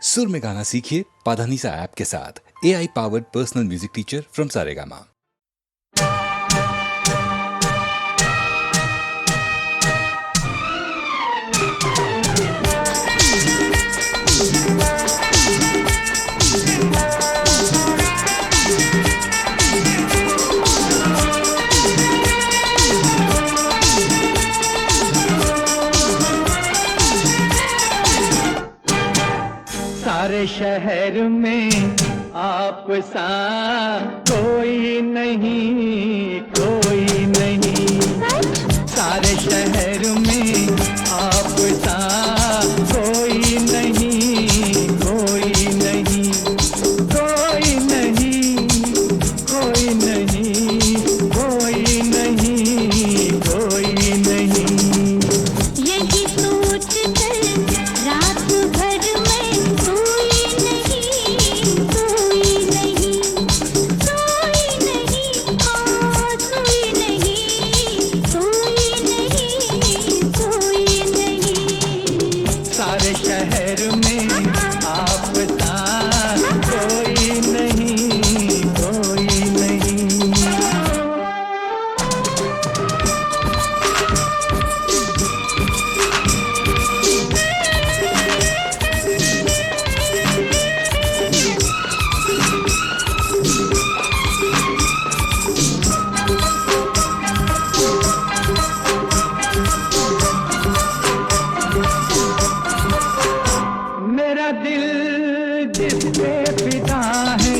सुर में गाना सीखिए पाधानीसा ऐप के साथ। AI powered personal music teacher from Saregama. सारे शहर में आप सा कोई नहीं, कोई नहीं। सारे शहर में आप सा कोई नहीं, कोई नहीं, कोई नहीं, कोई नहीं, कोई नहीं, कोई नहीं। यही सोच कर रात भर में सोई नहीं, सोई नहीं, सोई नहीं, सोई नहीं, सोई नहीं, सोई नहीं। सारे शहर में आप सा कोई नहीं, कोई नहीं। मेरा दिल जिस पे फिदा है,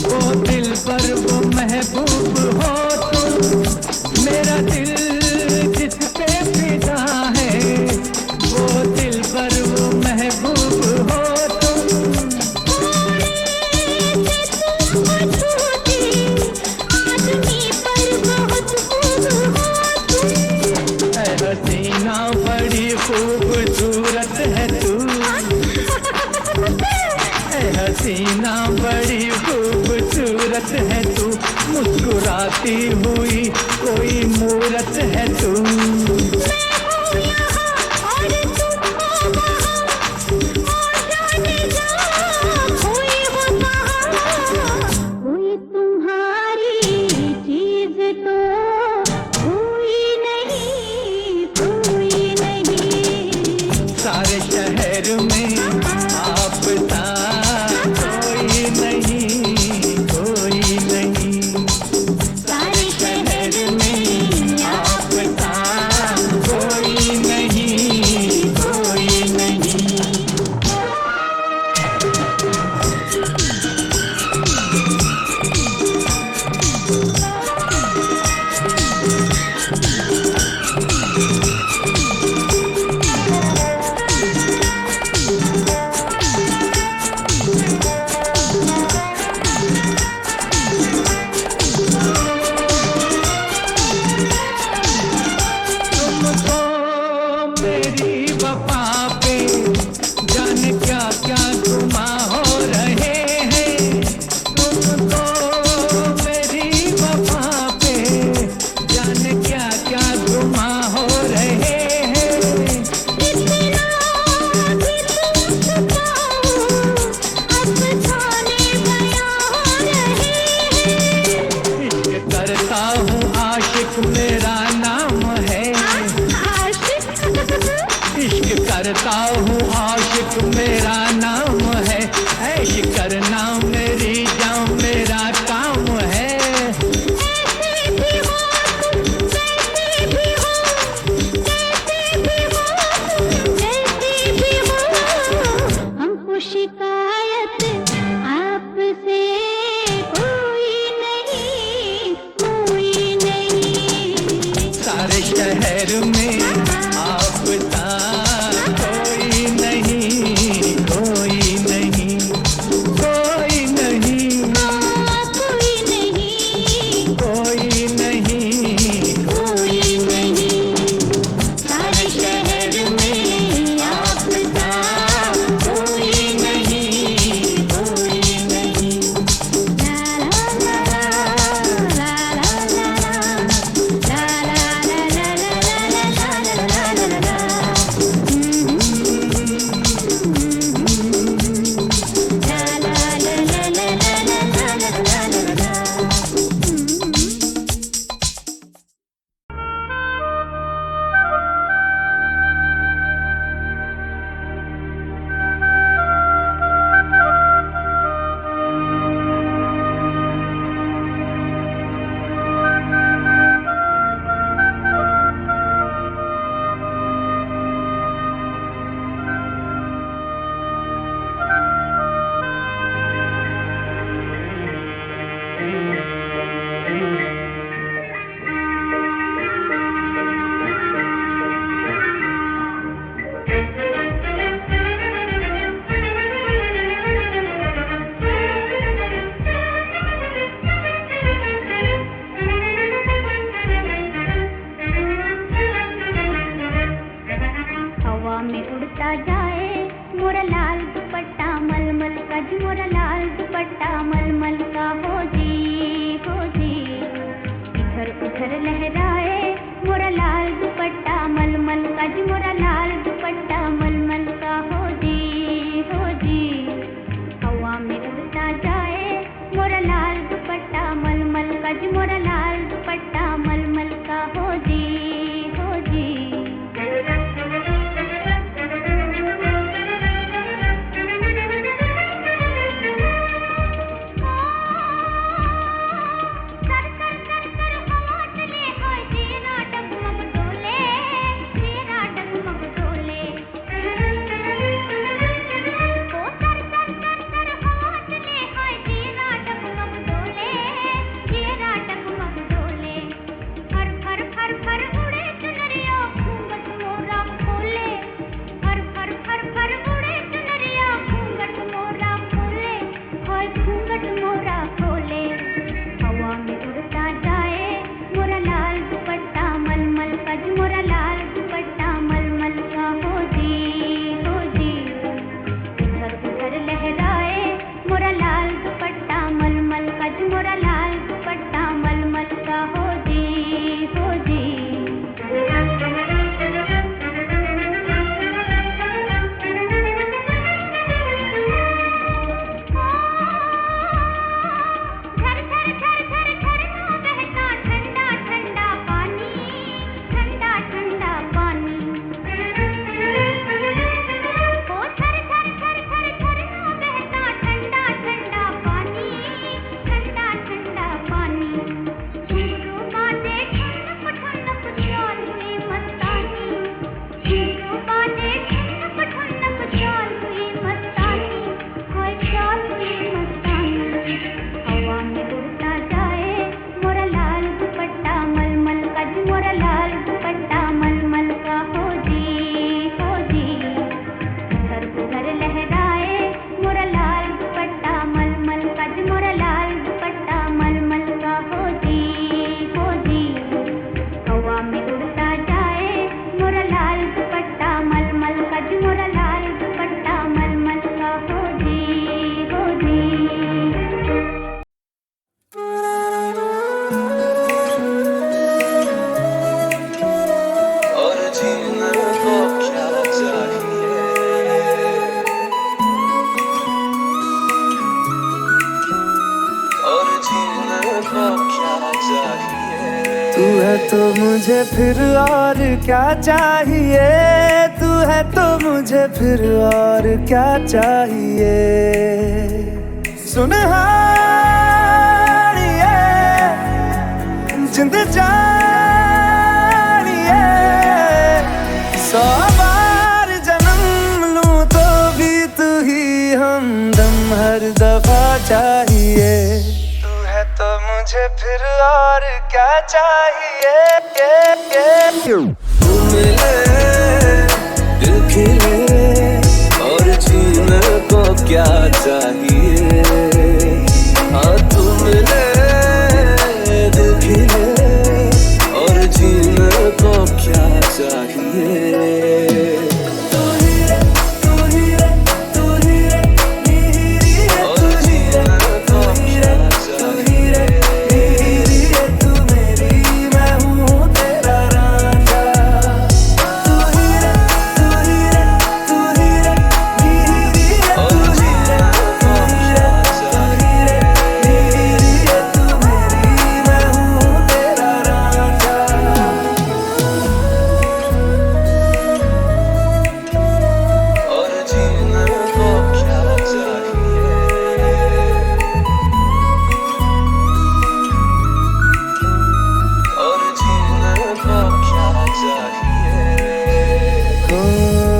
वो दिल पर वो महबूब हो तुम। मेरा दिल जिस पे फिदा है, वो दिल पर वो महबूब हो तुम। आदमी पर बहुत खूब हो तुम। ऐ हसीना बड़ी खूबसूरत है तू, ऐ हसीना बड़ी खूबसूरत है तू। मुस्कुराती हुई कोई मूरत है तू। मैं हूँ यहाँ और तुम हो वहाँ, और जाने जा कोई हो कहाँ। कोई तुम्हारी चीज तो कोई नहीं, कोई नहीं। सारे शहर में आप सा कोई नहीं, कोई नहीं। सारे शहर में आप सा दुपट्टा मलमल का जी मोरा लाल दुपट्टा मलमल का हो जी इधर उधर लहराए मोरा लाल दुपट्टा मलमल का जी मोरा लाल दुपट्टा मलमल का हो जी हवा में उड़ता जाए मोरा लाल दुपट्टा मलमल का जी मोरा लाल दुपट्टा मलमल का हो जी तू है तो मुझे फिर और क्या चाहिए, तू है तो मुझे फिर और क्या चाहिए। सुनहारिए जिंद जानिए, 100 बार जन्म लूं तो भी तू ही हमदम हर दफा चाहिए। तो मुझे फिर और क्या चाहिए। तू मिले दिल खिले और जीने को क्या चाहिए। हाँ तू मिले दिल खिले और जीने को क्या चाहिए।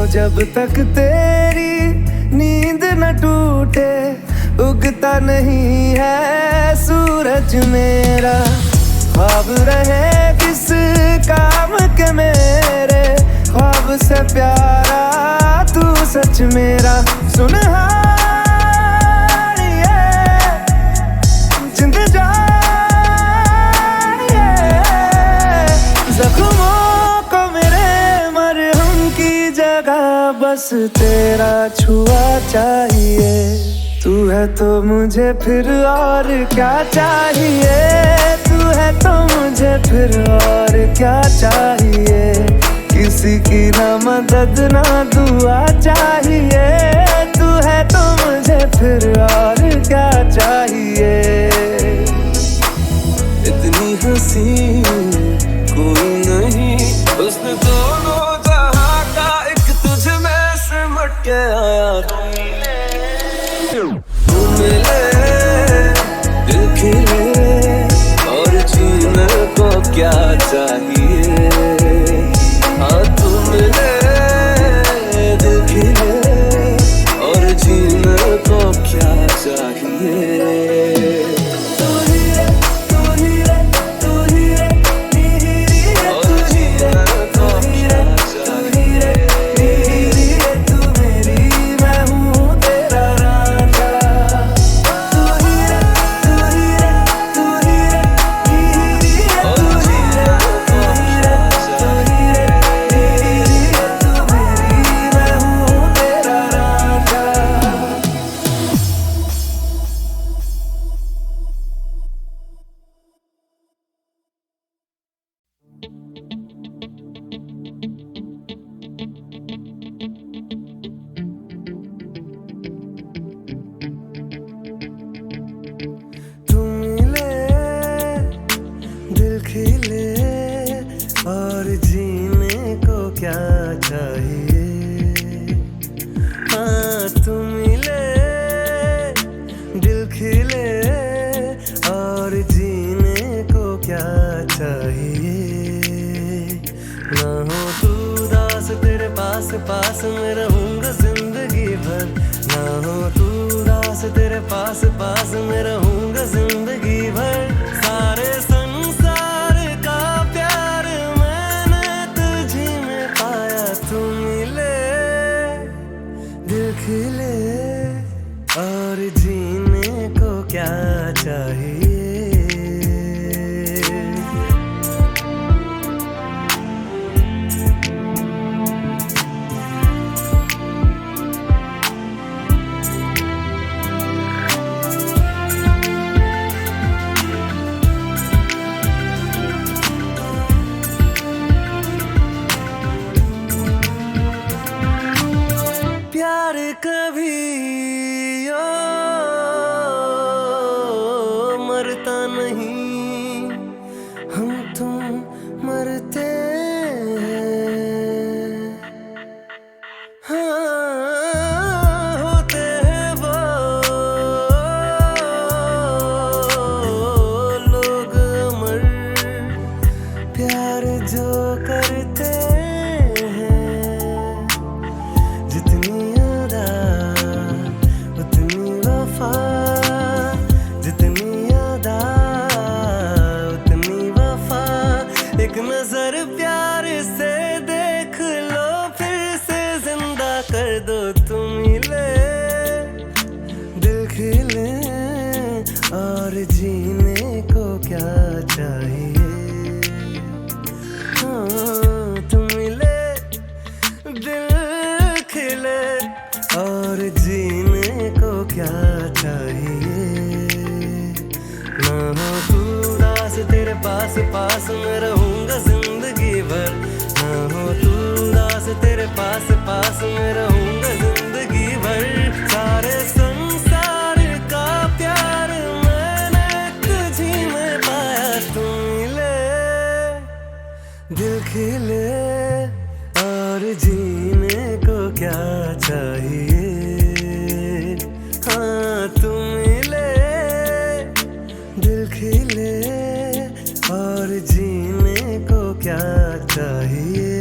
जब तक तेरी नींद न टूटे उगता नहीं है सूरज मेरा। ख्वाब रहे किस काम के मेरे, ख्वाब से प्यारा तू सच मेरा। सुनहारिए जिंद जानिए, जख्मों को मेरे मरहम की जगह बस तेरा छुआ चाहिए, तू है तो मुझे फिर और क्या चाहिए, तू है तो मुझे फिर और क्या चाहिए, किसी की ना मदद ना दुआ चाहिए, तू है तो मुझे फिर और क्या चाहिए। इतनी हंसी कोई नहीं, उसने दोनों जहां का एक तुझ में सिमट के आया। तू मिले दिल खिले और जीने को क्या चाहिए, हाँ तू मिले दिल खिले और जीने को क्या चाहिए। और जीने को क्या चाहिए, हाँ तुम मिले दिल खिले और जीने को क्या चाहिए। ना हो तू उदास तेरे पास पास में रहूंगा जिंदगी भर, ना हो तू उदास तेरे पास पास में रहूंगा जिंदगी भर। सारे संसार का प्यार मैंने तुझी में पाया, तू मिले दिल खिले और जीने को क्या चाहिए। प्यार कभी मरता नहीं, हम तुम मरते हैं, हाँ होते हैं वो लोग अमर, प्यार जो करते एक नजर प्यार से देख लो फिर से जिंदा कर दो। तुम मिले दिल खिले और जीने को क्या चाहिए, हाँ तुम मिले दिल खिले और जीने को क्या चाहिए। ना हो तू उदास तेरे पास पास में रहूंगा जिंदगी भर, ना हो तू उदास तेरे पास पास में रहूंगा जिंदगी भर। सारे संसार का प्यार मैंने तुझी में पाया, तू मिले दिल खिले और जीने को क्या चाहिए, हाँ तू मिले दिल खिले और जीने को क्या चाहिए।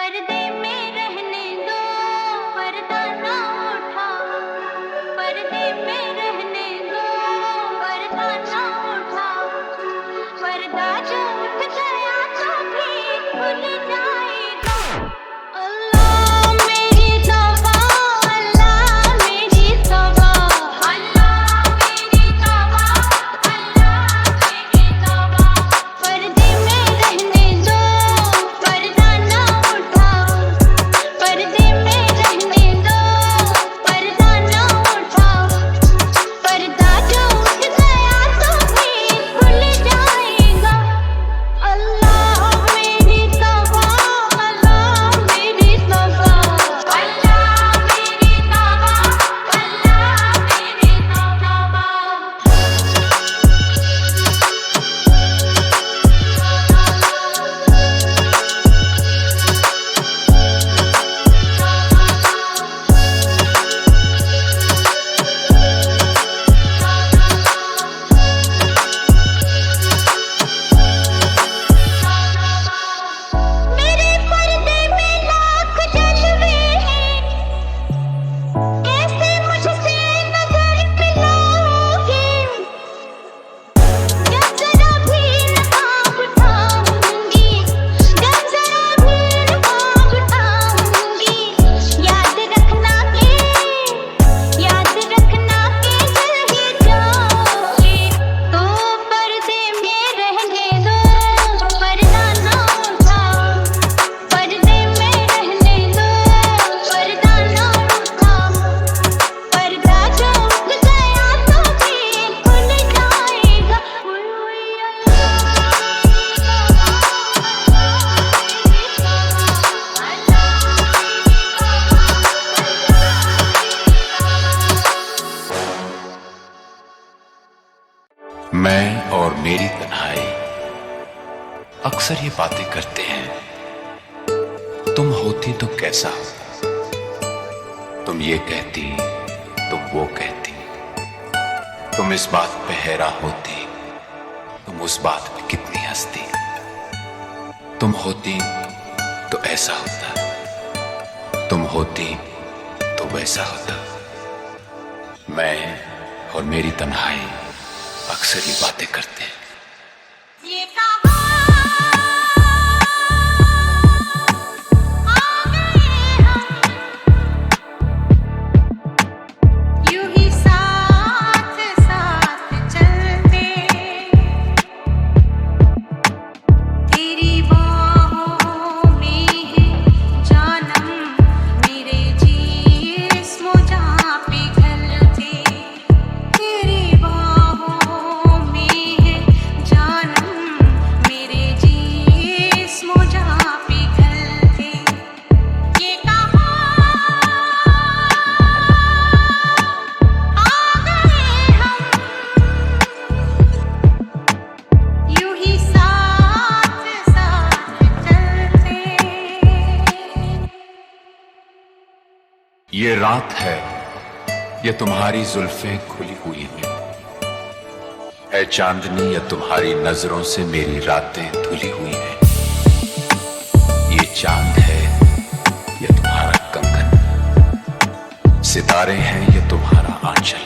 पर्दे में रहने दो, पर्दा ना उठाओ, पर्दे में रहने दो, पर्दा ना उठाओ, पर्दा जो उठ गया तो भी खुल जाएगा। अल्लाह मेरी तौबा, अल्लाह मेरी तौबा, अल्लाह मेरी तौबा, अल्लाह मेरी तौबा। पर्दे में रहने दो, पर्दा ना उठाओ, पर्दे में रहने दो, पर्दा ना उठाओ, पर्दा जो उठ गया तो भी खुल जाएगा। अल्लाह मेरी तौबा, अल्लाह मेरी तौबा, अल्लाह मेरी तौबा, अल्लाह मेरी तौबा। मेरे पर्दे में लाख जलवे हैं, कैसे मुझसे नजर मिलाओगे? जब जरा भी नकाब उठाऊंगी, जब जरा भी नकाब उठाऊंगी, याद रखना के जल ही जाओगे। तो पर्दे में रहने दो, पर्दा ना उठाओ, पर्दे में रहने दो, पर्दा ना उठाओ, पर्दा जो उठ गया तो भी खुल जाएगा। मैं और मेरी तन्हाई अक्सर ये बातें करते हैं, तुम होती तो कैसा होता, तुम ये कहती, तुम वो कहती, तुम इस बात पे हैरान होती, तुम उस बात पे कितनी हंसती, तुम होती तो ऐसा होता, तुम होती तो वैसा होता। मैं और मेरी तन्हाई अक्सर ये बातें करते हैं। ये कहाँ आ गए हम, यूं ही साथ साथ चलते, तेरी बाहों में है जानम, मेरे जिस्म जहाँ पिघलते, तेरी बाहों में है जानम, मेरे जिस्म जहाँ पिघलते। ये कहाँ आ गए हम, यूं ही साथ साथ चलते। ये रात है, ये तुम्हारी जुल्फें खुली हुई हैं, है चांदनी या तुम्हारी नजरों से मेरी रातें धुली हुई हैं। ये चांद है या तुम्हारा कंगन, सितारे हैं या तुम्हारा आंचल,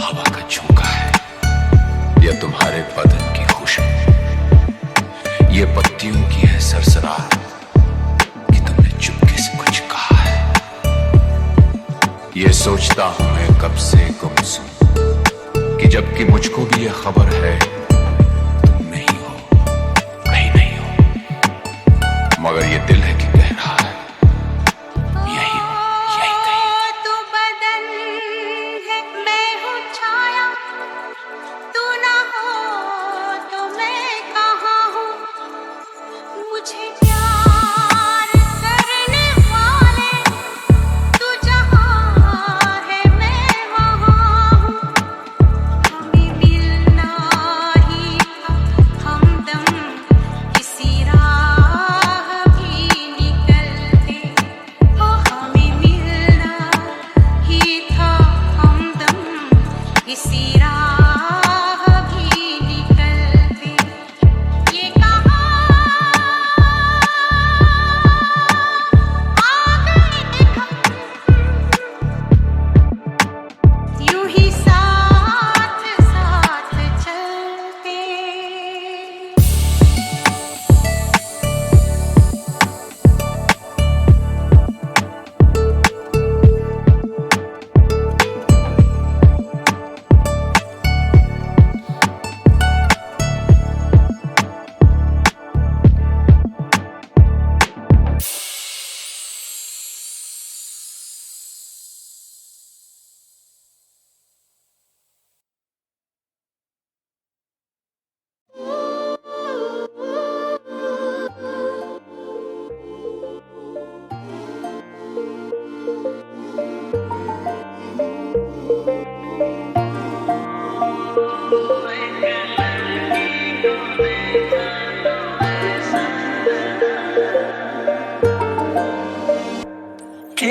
हवा का झोंका है या तुम्हारे बदन की खुशबू, ये पत्तियों की है सरसराहट कि तुमने चुपके से कुछ कहा है। ये सोचता हूं मैं कब से गुमसुम, कि जबकि मुझको भी ये खबर है तुम नहीं हो, कहीं नहीं हो, मगर ये दिल है कि कह रहा है यही हो, यही कहीं। तू बदन है, मैं हूँ छाया, तू ना हो तो मैं कहाँ हूँ। मुझे प्यार करने वाले तू जहाँ है मैं वहाँ हूँ। हमें मिलना ही था हमदम, किसी राह भी निकलते, हो हमें मिलना ही था हमदम, किसी राह भी निकलते। ये कहाँ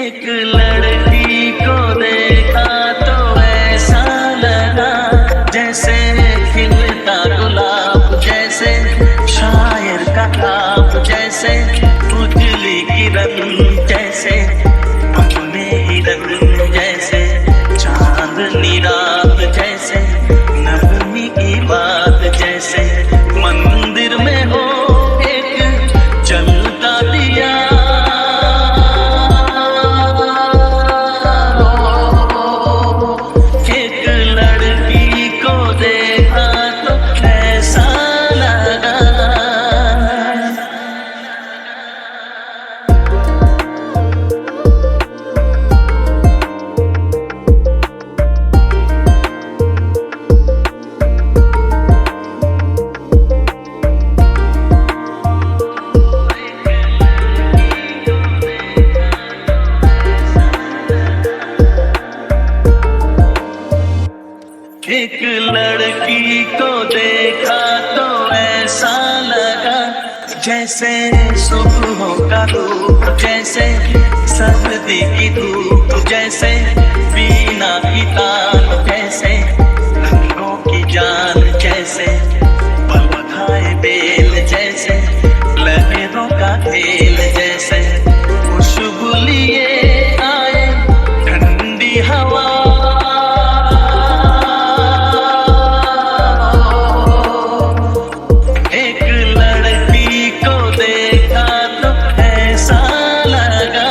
एक लड़की को देखा तो ऐसा लगा जैसे खिलता गुलाब, जैसे शायर का ख्वाब, जैसे उजली किरण, जैसे अपने हिरन, जैसे चांदनी रात, जैसे नवमी की बात, जैसे मंदिर में हो एक जलता दिया। एक लड़की को देखा तो ऐसा लगा। एक लड़की को देखा तो ऐसा लगा जैसे सुबहों का रूप, जैसे सर्दी की धूप, जैसे बीना की तान, जैसे रंगों की जान, जैसे पल खाए बेल, जैसे लहरों का खेल, जैसे खुशबू लिए आए ठंडी हवा। एक लड़की को देखा तो ऐसा लगा।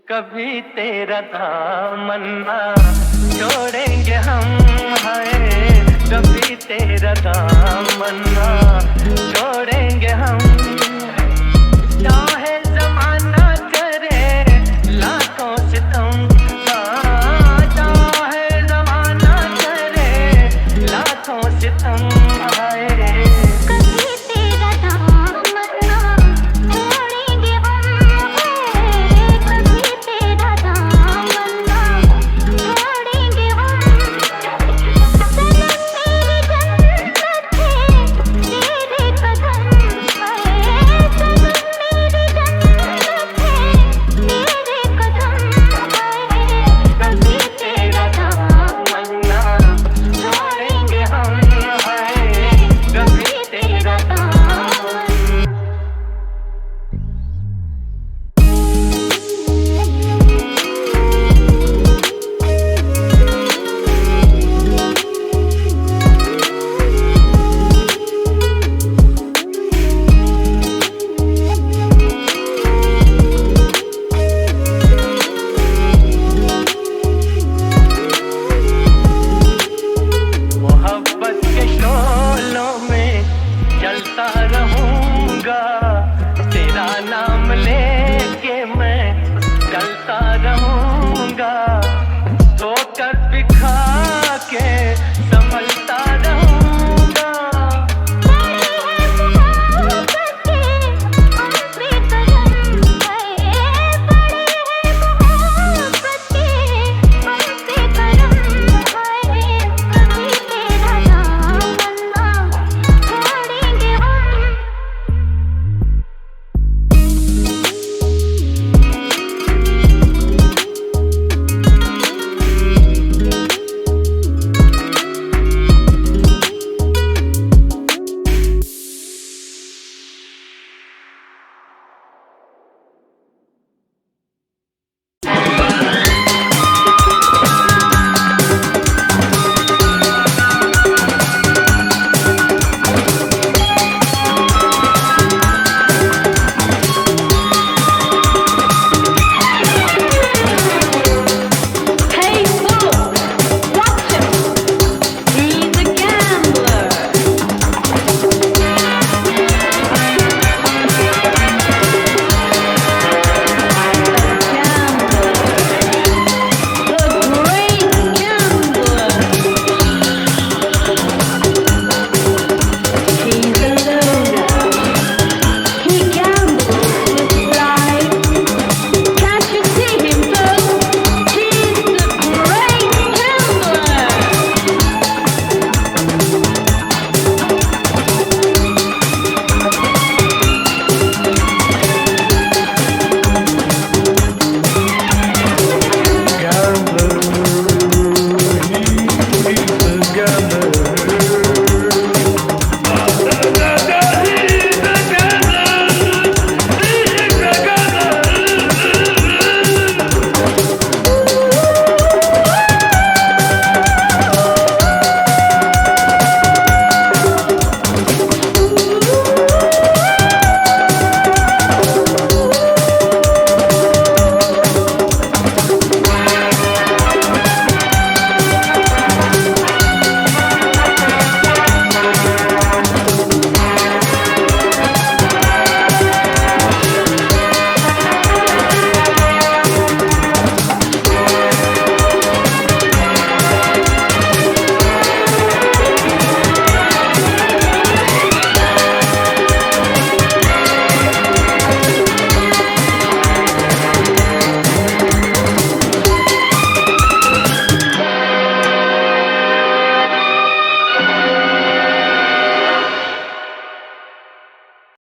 कभी तेरा दामन ना छोड़ेंगे हम, हाय कभी तेरा दामन ना छोड़ेंगे हम।